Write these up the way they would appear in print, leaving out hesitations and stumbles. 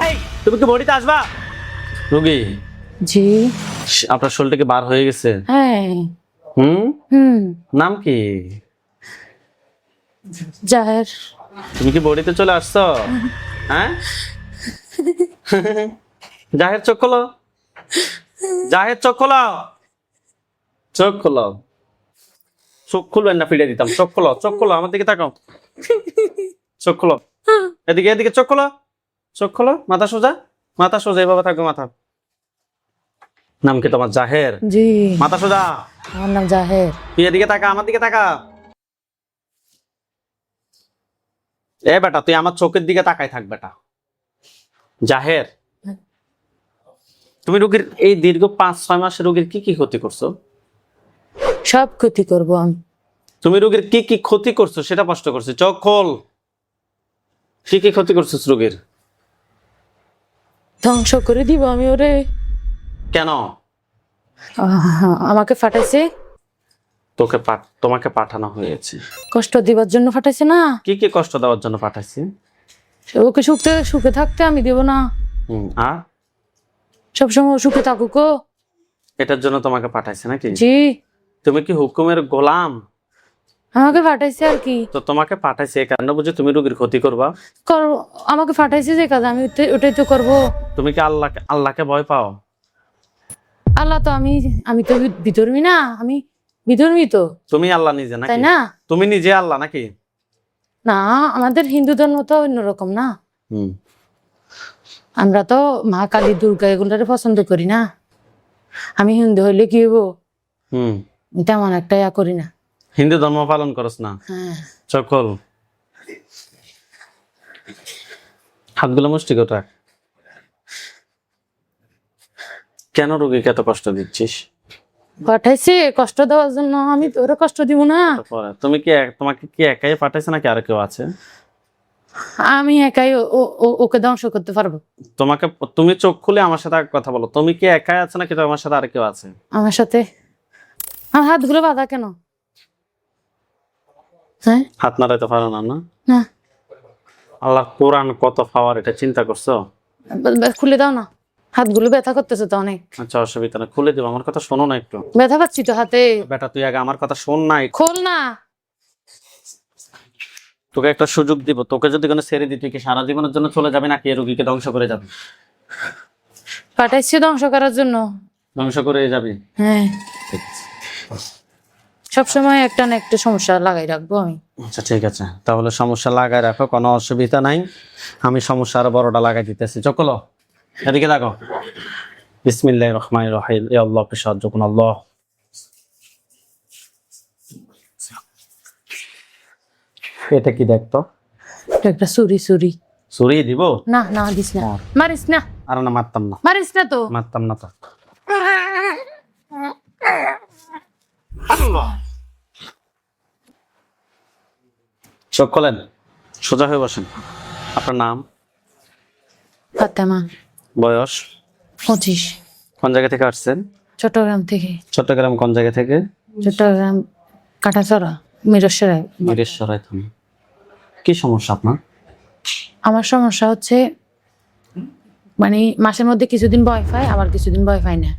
এই তুমি কি বডিতে আসবা? রোগী জি। আপনার শরীরটা কি বার হয়ে গেছে? হ্যাঁ। হুম হুম। নাম কি? জাহের। তুমি কি বডিতে চলে আসছো? হ্যাঁ জাহের চোখ খোলো, জাহের চোখ খোলো, চোখ খোলো। চোখ খুলবেন না, ফিরে দিতাম। চোখ খোলো, চোখ খোলো, আমার দিকে তাকাও। চোখ খোলো, এদিকে এদিকে চোখ খোলো, চোখ খোলো। মাথা সোজা, মাথা সোজা, এভাবে থাকবে মাথা। নাম কি তোমার? জাহের। জি। মাথা সোজা, আমার নাম জাহের। তুই এদিকে তাকা, আমার দিকে তাকা। এ বেটা, তুই আমার চোখের দিকে তাকাই থাক বেটা। জাহের, তুমি রোগীর এই দীর্ঘ 5-6 মাসে রোগীর কি কি ক্ষতি করছো? সব ক্ষতি করব আমি। তুমি রোগীর কি কি ক্ষতি করছো সেটা স্পষ্ট করছি। চোখ খোল, কি কি ক্ষতি করছিস রোগীর? ধ্বংস করে দিব আমি ওরে। কেন? আমাকে ফাটাইছে। তোমাকে পাঠানো হয়েছে। কষ্ট দিবার জন্য ফাটাইছে না। কি কি কষ্ট দেওয়ার জন্য পাঠাইছি? ওকে সুখে থাকতে আমি দেব না। আর সবসময় সুখে থাকুক ও। এটার জন্য তোমাকে পাঠাইছে নাকি? জি। তুমি কি হুকুমের গোলাম? আমাকে ফাটাইছে আর কি। তো তোমাকে পাঠাইছে এই কারণে বুঝে তুমি রোগীর ক্ষতি করবা? আমাকে ফাটাইছে যে কাজ আমি ওটাই তো করব। তুমি কি আল্লাহকে ভয় পাও? আল্লাহ তো আমি তো বিধর্মী না, আমি বিধর্মী তো। তুমি আল্লাহ নিজে নাকি? তাই না? তুমি নিজে আল্লাহ নাকি? না, আমাদের হিন্দু ধর্ম তো অন্যরকম না। হুম আমরা তো মা কালী দুর্গা এগুলোরে পছন্দ করি না। আমি হিন্দু হইলে কি হবো হুম তেমন একটা ইয়া করি না। হিন্দু ধর্ম পালন করস না? হ্যাঁ। চকল, হাতগুলো মুষ্টি করে রাখ। কেন রোগীকে এত কষ্ট দিচ্ছিস? পাঠাইছে কষ্ট দেওয়ার জন্য, আমি তো ওরা কষ্ট দিব না। তোমাকে কি একাই পাঠাইছে নাকি আর কেউ আছে? আমি একাই ওকে ধ্বংস করতে পারবো। তুমি চোখ খুলে আমার সাথে কথা বলো। তুমি কি একাই আছে নাকি তোমার সাথে আর কেউ আছে? আমার সাথে। আমার হাতগুলো বাঁধা কেন? হ্যাঁ। হাত নাড়াইতে পারো না? না, না। আল্লাহ কোরআন কত পাওয়ার, এটা চিন্তা করছো? খুলে দাও না, হাতগুলো ব্যথা করতেছে তো অনেক। আচ্ছা অসুবিধা না, খুলে দিব। আমার কথা শোনো না একটু। ব্যথা পাচ্ছি তো হাতে। বেটা তুই আগে আমার কথা শোন না। খোল না। তোকে একটা সুযোগ দিব। তোকে যদি কোনো ছেড়ে দিই, তুই কি সারা জীবনের জন্য চলে যাবে নাকি এই রোগীকে ধ্বংস করে যাবে? পাঠাইছি ধ্বংস করার জন্য। ধ্বংস করে যাবি? হ্যাঁ। সবসময় একটা না একটা সমস্যা লাগাই রাখবো আমি। আচ্ছা ঠিক আছে, তাহলে সমস্যা লাগাই রাখো, কোনো অসুবিধা নাই। আমি সমস্যা আরো বড়টা লাগাই দিতেছি। চকলো, এদিকে দেখো। বিসমিল্লাহির রহমানির রহিম। ইয়া আল্লাহ, আপনি সাহায্য করুন আল্লাহ। এটা কি দেখতো? এটা একটা ছুরি। ছুরি দিব? না না, দিস না, মারিস না। আর না, মারতাম না, মারিস না তো। মারতাম না তো। চোখ খোলেন, সোজা হয়ে বসেন। আপনার নাম? ফাতেমা। বয়স? 25। কোন জায়গা থেকে আসছেন? চট্টগ্রাম থেকে। চট্টগ্রাম কোন জায়গা থেকে? চট্টগ্রাম কাটাছড়া, মিরসরাই। মিরেশ্বরায় থানা। কি সমস্যা আপনার? আমার সমস্যা হচ্ছে মানে মাসের মধ্যে কিছুদিন ভয় পাই, আবার কিছুদিন ভয় পাই না।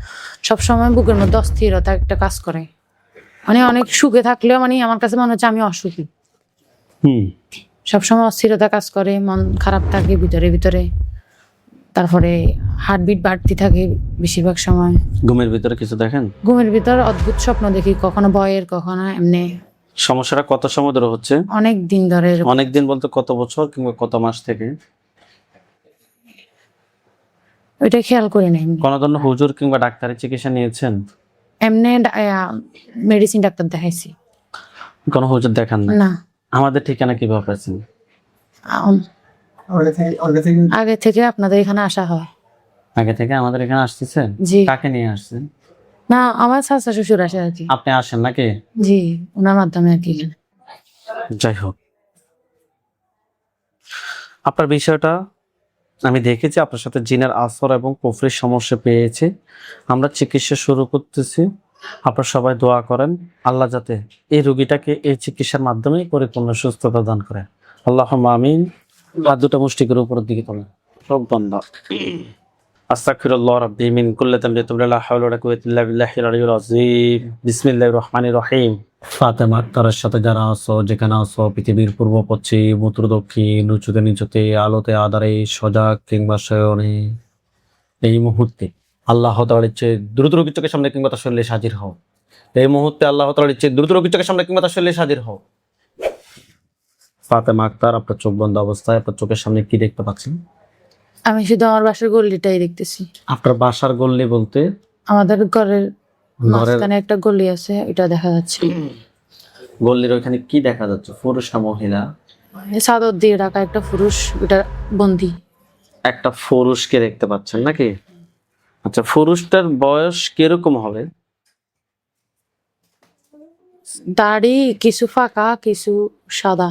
সবসময় বুকের মধ্যে অস্থিরতা একটা কাজ করে। মানে অনেক সুখে থাকলেও মানে আমার কাছে মনে হচ্ছে আমি অসুখী। সবসময় অস্থিরতা কাজ করে, মন খারাপ থাকে ভিতরে। তারপরে হার্টবিট বাড়তি থাকে বেশিরভাগ সময়। ঘুমের ভিতরে কিছু দেখেন? ঘুমের ভিতর অদ্ভুত স্বপ্ন দেখি, কখনো ভয়ের, কখনো এমনি। সমস্যাটা কত সময় ধরে হচ্ছে? অনেক দিন ধরে। অনেক দিন বলতে কত বছর কিংবা কত মাস থেকে? ওইটা খেয়াল করি না। কোনো ধরনের হুজুর কিংবা ডাক্তারি চিকিৎসা নিয়েছেন? এমনি মেডিসিন ডাক্তার দেখাইছি। কোনো হুজুর দেখান না? না। আমাদের ঠিকানা কিভাবে পাচ্ছেন? আগে থেকে আপনাদের এখানে আসা হয়। আগে থেকে আমাদের এখানে আসতেছেন? জি। কাকে নিয়ে আসছেন? না, আমার চাচা শ্বশুর আসে আর কি। আপনি আসেন নাকি? জি, ওনার মাধ্যমে আর কি। যাই হোক, আপনার বিষয়টা আমি দেখেছি। আপনার সাথে জিনের আসর এবং কুফরির সমস্যা পেয়েছি। আমরা চিকিৎসা শুরু করতেছি। আপনারা সবাই দোয়া করেন আল্লাহ যাতে এই রোগীটাকে এই চিকিৎসার মাধ্যমে পরিপূর্ণ সুস্থতা দান করে। আল্লাহুম্মা আমিন। হাত দুটো মুষ্টি করে উপরের দিকে তোলেন। চোখ বন্ধ। আস্তাগফিরুল্লাহ রাব্বি মিন কুল্লি যামবি ওয়া লা হাওলা ওয়া লা কুওয়াতা ইল্লা বিল্লাহিল আলিয়্যিল আযীম। বিসমিল্লাহির রহমানির রহিম। ফাতেমা আক্তারের সাথে যারা আছো, যেখানে আছো, পৃথিবীর পূর্ব পশ্চিম উত্তর দক্ষিণ, উঁচুতে নিচুতে, আলোতে আঁধারে, সজাগ কিংবা শয়নে, এই মুহূর্তে আল্লাহ তাআলার ইচ্ছে দ্রুত রোগীর চোখের সামনে কিংবা তার শরীরে হাজির হও। এই মুহূর্তে আল্লাহ তাআলার ইচ্ছে দ্রুত রোগীর চোখের সামনে কিংবা তার শরীরে হাজির হও। ফাতেমা আক্তার, আপনার চোখ বন্ধ অবস্থায় আপনার চোখের সামনে কি দেখতে পাচ্ছেন? আমি শুধু আমার বাসার গল্লিটাই দেখতেছি। আপনার বাসার গল্লি বলতে? আমাদের ঘরের মাঝখানে একটা গলি আছে, এটা দেখা যাচ্ছে। গল্লির ওইখানে কি দেখা যাচ্ছে? পুরুষ না মহিলা? চাদর দিয়ে ঢাকা একটা পুরুষ, এটা বন্দি। একটা পুরুষকে দেখতে পাচ্ছেন নাকি? আচ্ছা, পুরুষটার বয়স কিরকম হবে? দাড়ি কিছু ফাঁকা, কিছু সাদা।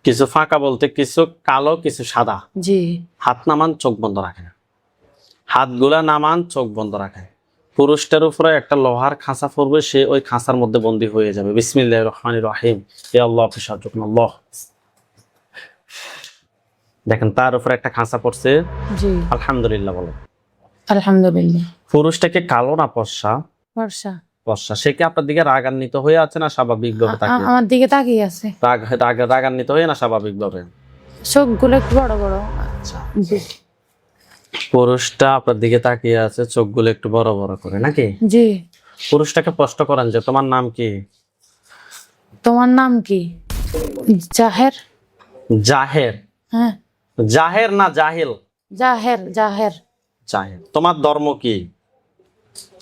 কিছু ফাঁকা বলতে কিছু কালো কিছু সাদা। জি। হাত নামান, চোখ বন্ধ রাখেন। হাতগুলা নামান, চোখ বন্ধ রাখেন। পুরুষটার উপরে একটা লোহার খাঁচা পড়বে, সে ওই খাঁচার মধ্যে বন্দী হয়ে যাবে। বিসমিল্লাহির রহমানির রহিম। ইয়া আল্লাহ আপনি সাহায্য করুন আল্লাহ। দেখেন তার উপরে একটা খাঁচা পড়ছে। জি। আলহামদুলিল্লাহ বলো। আলহামদুলিল্লাহ। পুরুষটাকে কালো না ফর্সা? বর্ষা। ফর্সা। সে কি আপনার দিকে রাগান্বিত হয়ে আছে না স্বাভাবিকভাবে তাকিয়ে? আমার দিকে তাকিয়ে আছে। রাগান্বিত হয়ে না স্বাভাবিকভাবে? চোখগুলো একটু বড় বড়। জি। পুরুষটা আপনার দিকে তাকিয়ে আছে, চোখগুলো একটু বড় বড় করে নাকি? জি। পুরুষটাকে প্রশ্ন করেন যে তোমার নাম কি? তোমার নাম কি? জাহের। জাহের? হ্যাঁ। জাহের না জাহিল? জাহের। জাহের। জাহের। তোমার ধর্ম কি?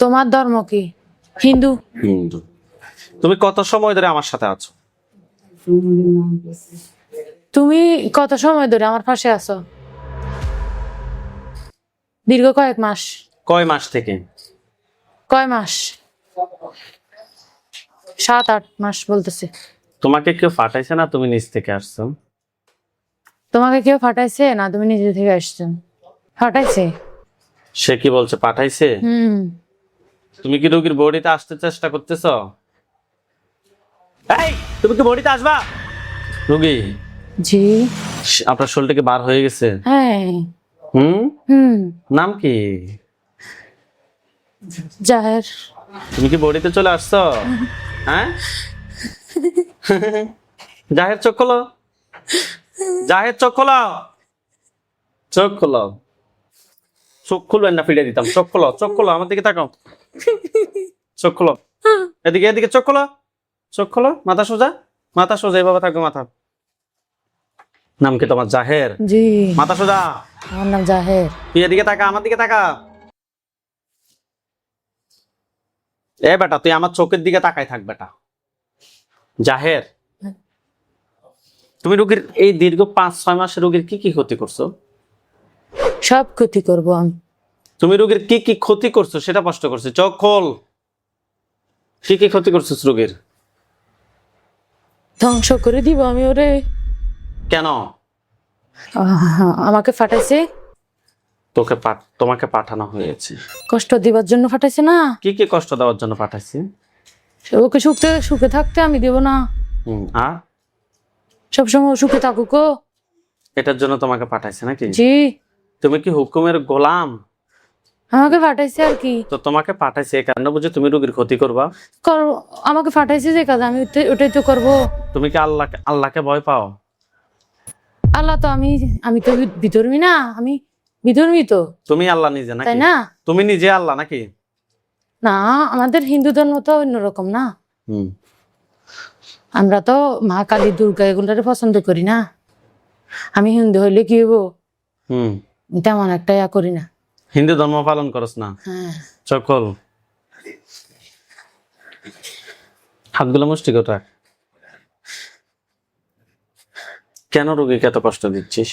তোমার ধর্ম কি? হিন্দু। হিন্দু। তুমি কত সময় ধরে আমার সাথে আছো? তুমি কত সময় ধরে আমার পাশে আছো? দীর্ঘ কয়েক মাস। কয় মাস থেকে? কয় মাস? 7-8 মাস বলতেছে। তোমাকে কেউ পাঠাইছে না তুমি নিজ থেকে আসছো? তোমাকে কেউ পাঠাইছে না তুমি নিজে থেকে আসছো? পাঠাইছে। সে কি বলছে পাঠাইছে? তুমি কি রোগীর বডিতে আসতে চেষ্টা করতেছো? এই, তুমি কি বডিতে আসবা? রোগী। জি। আপনার শরীর থেকে বার হয়ে গেছে? হ্যাঁ। হুম। নাম কি? জাহের। তুমি কি বডিতে চলে আসছো? হ্যাঁ। জাহের চোখ খোলো। জাহের চোখ খোলো। চোখ খোলো। চোখ খুলবেন না, ফিরে দিতাম। চোখ খোলো, চোখ খোলো, আমার দিকে তাকাও। চোখ খোলো। এদিকে এদিকে চোখ খোলো। চোখ খোলো। মাথা সোজা। মাথা সোজা, এভাবে থাকবে মাথা। নাম কি তোমার? জাহের? জি। মাথা সোজা। আমার নাম জাহের। তুই এদিকে তাকা, আমার দিকে তাকা। এ বেটা, তুই আমার চোখের দিকে তাকাই থাক বেটা। জাহের, তুমি রোগীর এই দীর্ঘ 5-6 মাসের রোগীর কি কি ক্ষতি করছো? সব ক্ষতি করবো আমি। তুমি রোগীর কি কি ক্ষতি করছো সেটা স্পষ্ট করছো। চোখ খোল। কি কি ক্ষতি করছো রোগীর? ধ্বংস করে দিব আমি ওরে। কেন? আমাকে ফাটাইছে। তোমাকে পাঠানো হয়েছে কষ্ট দিবার জন্য ফাটাইছে না? কি কি কষ্ট দেওয়ার জন্য পাঠাইছি? ওকে সুখে থাকতে আমি দেব না। আর সবসময় সুখে থাকুক। এটার জন্য তোমাকে পাঠাইছে নাকি? জি। তুমি কি হুকুমের গোলাম? আমাকে ফাটাইছে আর কি। তো তোমাকে পাঠাইছে এই কারণে বুঝে তুমি রোগীর ক্ষতি করবা? আমাকে ফাটাইছে যে কাজ, আমি ওটাই তো করবো। তুমি কি আল্লাহকে ভয় পাও? আল্লাহ তো আমি তো বিধর্মী না, আমি বিধর্মী তো। তুমি আল্লাহ নিজে নাকি? তাই না? তুমি নিজে আল্লাহ নাকি? না, আমাদের হিন্দু ধর্ম তো অন্যরকম না। আমরা তো মা কালী দুর্গা এগুলারে পছন্দ করি না। আমি হিন্দু হইলে কি হবো? তেমন একটা করি না। হিন্দু ধর্ম পালন করস না? হ্যাঁ। চকল। হাতগুলো মুষ্টি করে রাখ। কেন রোগীকে এত কষ্ট দিচ্ছিস?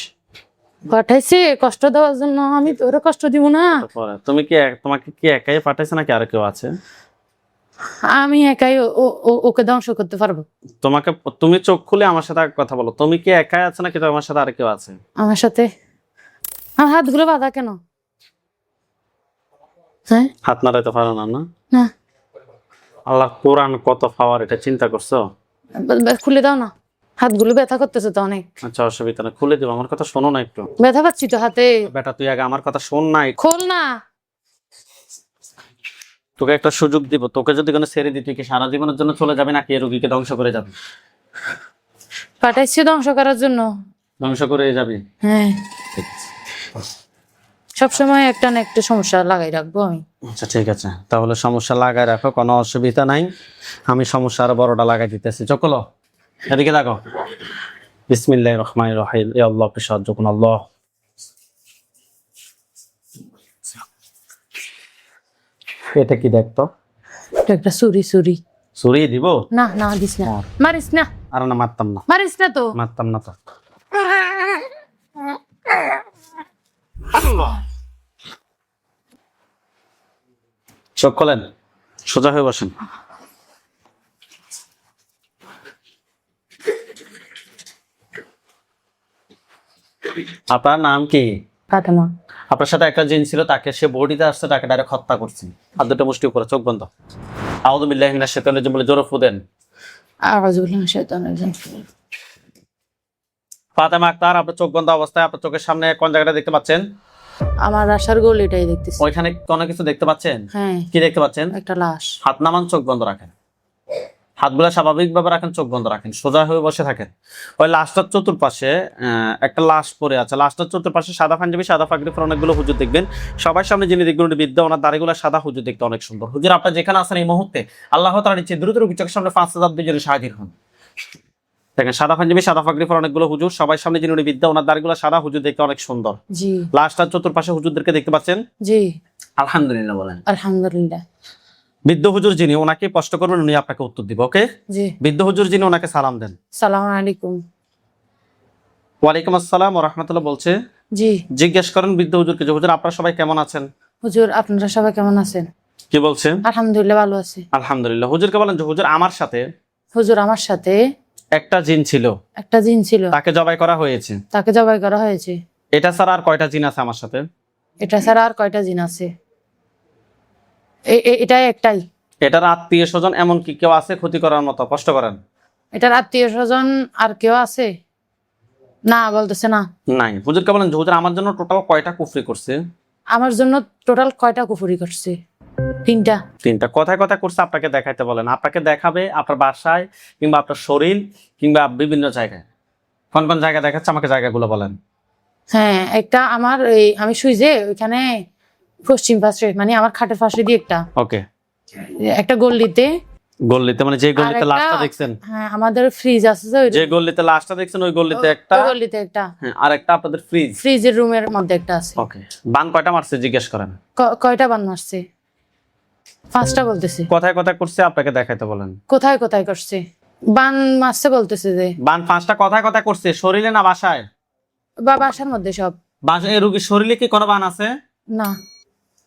পাঠাইছে কষ্ট দেওয়ার জন্য, আমি তোরে কষ্ট দিব না। তোমাকে কি একাই পাঠাইছে নাকি আর কেউ আছে? আমি একাই ওকে ধ্বংস করতে পারবো। তুমি চোখ খুলে আমার সাথে কথা বলো। তুমি কি একাই আছে নাকি তোমার সাথে আর কেউ আছে? আমার সাথে। আমার হাতগুলো বাঁধা কেন? হ্যাঁ, হাত নাড়াইতে পারো না? না। আল্লাহ কোরআন কত পাওয়ার, এটা চিন্তা করছো? খুলে দাও না। হাতগুলো ব্যথা করতেছে তো অনেক। আচ্ছা অসুবিধা না, খুলে দিব, আমার কথা শোনো না একটু। ব্যথা পাচ্ছি তো হাতে। বেটা তুই আগে আমার কথা শোন না। খোল না। তোকে একটা সুযোগ দিব, তোকে যদি কোনো ছেড়ে দিই তুই কি সারা জীবনের জন্য চলে যাবে নাকি এই রোগীকে ধ্বংস করে যাবে? পাঠাইছি ধ্বংস করার জন্য। ধ্বংস করে যাবি? হ্যাঁ, সবসময় একটা না একটা সমস্যা লাগাই রাখবো আমি। আচ্ছা ঠিক আছে, তাহলে সমস্যা লাগাই রাখো, কোনো অসুবিধা নাই। আমি সমস্যা আরো বড়টা লাগাই দিতেছি। চকলো এদিকে দেখো। বিসমিল্লাহির রহমানির রহিম। ইয়া আল্লাহ কে সাহায্য করুন আল্লাহ। এটা কি দেখতো? এটা একটা ছুরি। ছুরি দিব? না না দিস না, মারিস না। আর না, মারতাম না, মারিস না তো। মারতাম না তো। চোখ খোলেন, সোজা হয়ে বসেন। আপনার নাম কি? ফাতেমা। আপনার সাথে একটা জিন ছিল, তাকে সে বডিতে আসছে, তাকে ডাইরেক্ট হত্যা করছে। হাত দুটো মুষ্টি উপরে, চোখ বন্ধ। আউযু বিল্লাহি মিনাশ শাইতানির রাজিম বলে জোরে ফু দেন। আউযু বিল্লাহি মিনাশ শাইতানির রাজিম। ফাতেমা আক্তার, আপনার চোখ বন্ধ অবস্থায় আপনার চোখের সামনে কোন জায়গাটা দেখতে পাচ্ছেন? আমার আশার গোল এটাই দেখতেছি। ওইখানে কোনো কিছু দেখতে পাচ্ছেন? হ্যাঁ। কি দেখতে পাচ্ছেন? একটা লাশ। হাত নামান, চোখ বন্ধ রাখেন। হাতগুলা স্বাভাবিকভাবে রাখেন, চোখ বন্ধ রাখেন, সোজা হয়ে বসে থাকেন। ওই লাশটার চতুর্পাশে একটা লাশ পড়ে আছে। লাশটার চতুর্পাশে সাদা পাঞ্জাবি, সাদা পাগড়ি পরা অনেকগুলো হুজুর দেখবেন। সবার সামনে যিনি দেখবেন উনি বিদ্যা, ওনার দাড়িগুলো সাদা, হুজুর দেখতে অনেক সুন্দর। হুজুর আপনার যেখানে আছেন এই মুহূর্তে আল্লাহ তাআলার ইচ্ছে দ্রুত রোগীর চোখের সামনে 5000 দিয়ে যিনি হাজির হন। দেখেন সাদা পাঞ্জাবি, সাদা পাগড়ি পরা অনেকগুলো হুজুর, সবার সামনে যিনি উনি বিদ্যা, ওনার দাড়িগুলো সাদা, হুজুর দেখতে অনেক সুন্দর। জি। লাশটার চতুর্পাশে হুজুরদেরকে দেখতে পাচ্ছেন? জি। আলহামদুলিল্লাহ বলেন। আলহামদুলিল্লাহ। বৃদ্ধ হুজুর যিনি, ওনাকে প্রশ্ন করবেন, উনি আপনাকে উত্তর দিব। ওকে? জি। বৃদ্ধ হুজুর যিনি, ওনাকে সালাম দেন। সালাম আলাইকুম। ওয়ালাইকুম আসসালাম ওয়া রাহমাতুল্লাহ বলছে। জি। জিজ্ঞেস করেন বৃদ্ধ হুজুরকে যে হুজুর আপনারা সবাই কেমন আছেন? হুজুর আপনারা সবাই কেমন আছেন? কি বলছেন? আলহামদুলিল্লাহ ভালো আছি। আলহামদুলিল্লাহ। হুজুরকে বলেন যে হুজুর আমার সাথে একটা জিন ছিল, একটা জিন ছিল, তাকে জবাই করা হয়েছে। তাকে জবাই করা হয়েছে। এটা ছাড়া আর কয়টা জিন আছে আমার সাথে? এটা ছাড়া আর কয়টা জিন আছে? এটাই একটাই। এটার আত্মীয় স্বজন এমন কি কেউ আছে ক্ষতি করার মতো? কষ্ট করেন। এটার আত্মীয় স্বজন আর কেউ আছে? না, বলতেছে না। নাই। হুজুরকে বলেন যে হুজুর আমার জন্য টোটাল কয়টা কুফরি করছে? আমার জন্য টোটাল কয়টা কুফরি করছে? তিনটা। তিনটা। কথায় কথায় করছে আপনাকে দেখাইতে বলেন। আপনাকে দেখাবে আপনার বাসায় কিংবা আপনার শরীর কিংবা বিভিন্ন জায়গায়। কোন কোন জায়গায় দেখাচ্ছে আমাকে জায়গাগুলো বলেন। হ্যাঁ, একটা আমার আমি শুই যে ওইখানে পশ্চিম পাশে, মানে আমার খাটের পাশে দিয়ে একটা। ওকে। একটা গল্লিতে। গল্লিতে মানে যে গল্লিতে লাশটা দেখছেন? হ্যাঁ, আমাদের ফ্রিজ আছে যে গল্লিতে লাশটা দেখছেন ওই গল্লিতে একটা। ওই গল্লিতে একটা। হ্যাঁ, আর একটা আপনাদের ফ্রিজের রুমের মধ্যে একটা আছে। ওকে। বান কয়টা মারছে জিজ্ঞেস করেন। কয়টা বান মারছে? 5টা বলতেছে। কথায় কথায় করছে আপনাকে দেখাইতে বলেন। কোথায় কোথায় করছে? বান মারছে বলতেছে যে। বান 5টা কথায় কথায় করছে, শরীরে না বাসায়? বাসার মধ্যে সব। বাসায় এই রোগীর শরীরে কি কোনো বান আছে? না।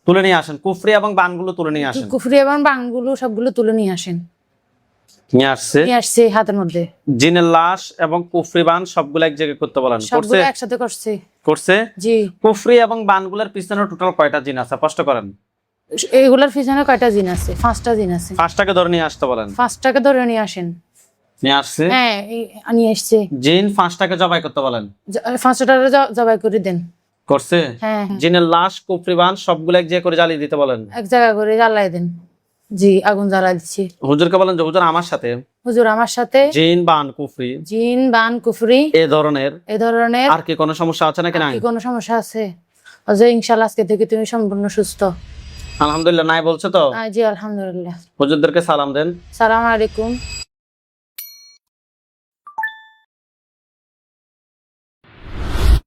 তুলে নিয়ে আসেন কুফরি এবং বানগুলো তুলে নিয়ে আসেন। কুফরি এবং বানগুলো সবগুলো তুলে নিয়ে আসেন। নিয়ে আসছে হাতের মধ্যে। জিনের লাশ এবং কুফরি বান সবগুলো এক জায়গায় করতে বলেন। সবগুলো একসাথে করছে। জি। কুফরি এবং বানগুলোর পিছনে টোটাল কয়টা জিন আছে স্পষ্ট করেন। এগুলোর পিছনে কয়টা জিন আছে? 5টা জিন আছে। 5টাকে ধরে নিয়ে আসতে বলেন। 5টাকে ধরে নিয়ে আসেন। নিয়ে আসছে? হ্যাঁ, নিয়ে আসছে। জিন 5টাকে জবাই করতে বলেন। 5টা জবাই করে দেন। করছে? হ্যাঁ। জিনের লাশ কুফরি বান সবগুলো এক জায়গায় করে জ্বালিয়ে দিতে বলেন। এক জায়গা করে জ্বালাই দেন। জি, আগুন জ্বালা দিচ্ছি। হুজুরকে বলেন যে হুজুর আমার সাথে জিন বান কুফরি এ ধরনের আর কি কোনো সমস্যা আছে নাকি? নাই। কোনো সমস্যা আছে? যে ইনশাআল্লাহ আজকে থেকে তুমি সম্পূর্ণ সুস্থ। আলহামদুলিল্লাহ। নাই বলছে তো? জি আলহামদুলিল্লাহ। হুজুরদেরকে সালাম দেন। সালাম আলাইকুম।